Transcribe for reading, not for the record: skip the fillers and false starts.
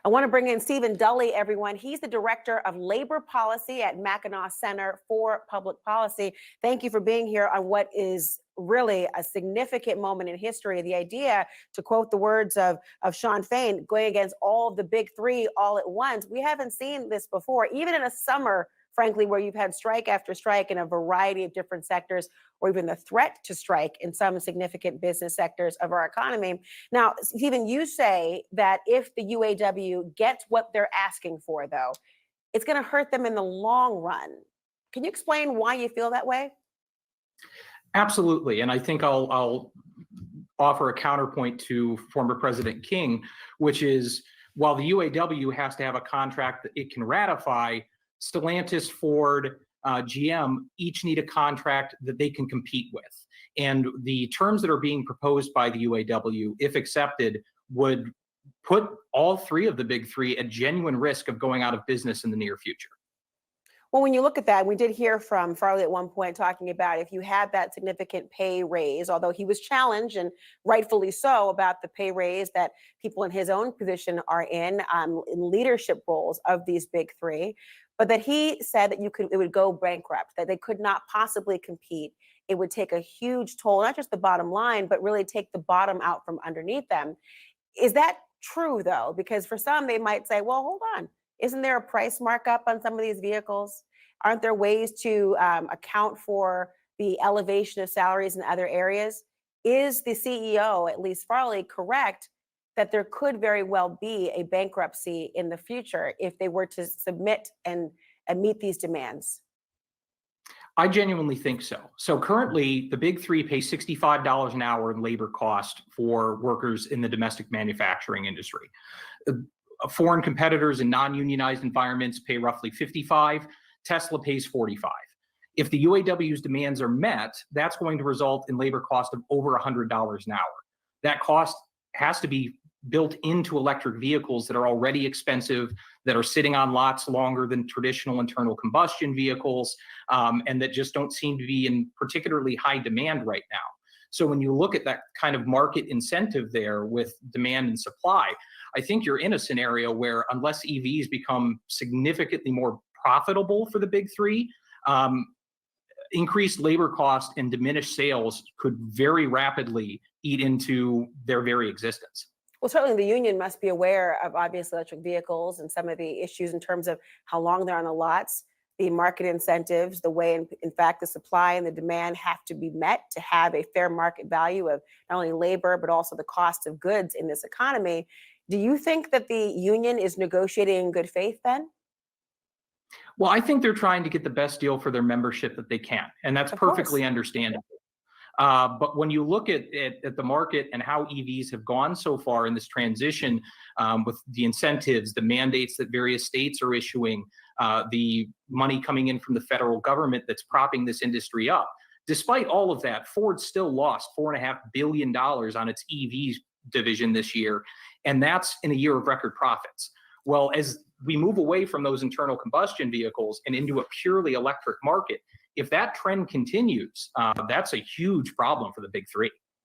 I want to bring in Delie, everyone. He's the Director of Labor Policy at Mackinac Center for Public Policy. Thank you for being here on what is really a significant moment in history. The idea, to quote the words of Sean Fain, going against all of the big three all at once. We haven't seen this before, even in a summer, frankly, where you've had strike after strike in a variety of different sectors, or even the threat to strike in some significant business sectors of our economy. Now, Stephen, you say that if the UAW gets what they're asking for, though, it's going to hurt them in the long run. Can you explain why you feel that way? Absolutely. And I think I'll offer a counterpoint to former President King, which is while the UAW has to have a contract that it can ratify, Stellantis, Ford, GM each need a contract that they can compete with. And the terms that are being proposed by the UAW, if accepted, would put all three of the big three at genuine risk of going out of business in the near future. Well, when you look at that, we did hear from Farley at one point talking about if you had that significant pay raise, although he was challenged, and rightfully so, about the pay raise that people in his own position are in leadership roles of these big three, but that he said that it would go bankrupt, that they could not possibly compete. It would take a huge toll, not just the bottom line, but really take the bottom out from underneath them. Is that true, though? Because for some, they might say, well, hold on. Isn't there a price markup on some of these vehicles? Aren't there ways to account for the elevation of salaries in other areas? Is the CEO, at least Farley, correct that there could very well be a bankruptcy in the future if they were to submit and meet these demands? I genuinely think so. So currently, the big three pay $65 an hour in labor cost for workers in the domestic manufacturing industry. Foreign competitors in non-unionized environments pay roughly $55. Tesla pays $45. If the UAW's demands are met, that's going to result in labor cost of over $100 an hour. That cost has to be built into electric vehicles that are already expensive, that are sitting on lots longer than traditional internal combustion vehicles, and that just don't seem to be in particularly high demand right now. So when you look at that kind of market incentive there with demand and supply, I think you're in a scenario where unless EVs become significantly more profitable for the big three, increased labor cost and diminished sales could very rapidly eat into their very existence. Well, certainly the union must be aware of obvious electric vehicles and some of the issues in terms of how long they're on the lots, the market incentives, the way, in fact, the supply and the demand have to be met to have a fair market value of not only labor, but also the cost of goods in this economy. Do you think that the union is negotiating in good faith then? Well, I think they're trying to get the best deal for their membership that they can, and that's perfectly understandable. But when you look at the market and how EVs have gone so far in this transition, with the incentives, the mandates that various states are issuing, the money coming in from the federal government that's propping this industry up, despite all of that, Ford still lost $4.5 billion on its EV division this year, and that's in a year of record profits. Well, as we move away from those internal combustion vehicles and into a purely electric market, if that trend continues, that's a huge problem for the big three.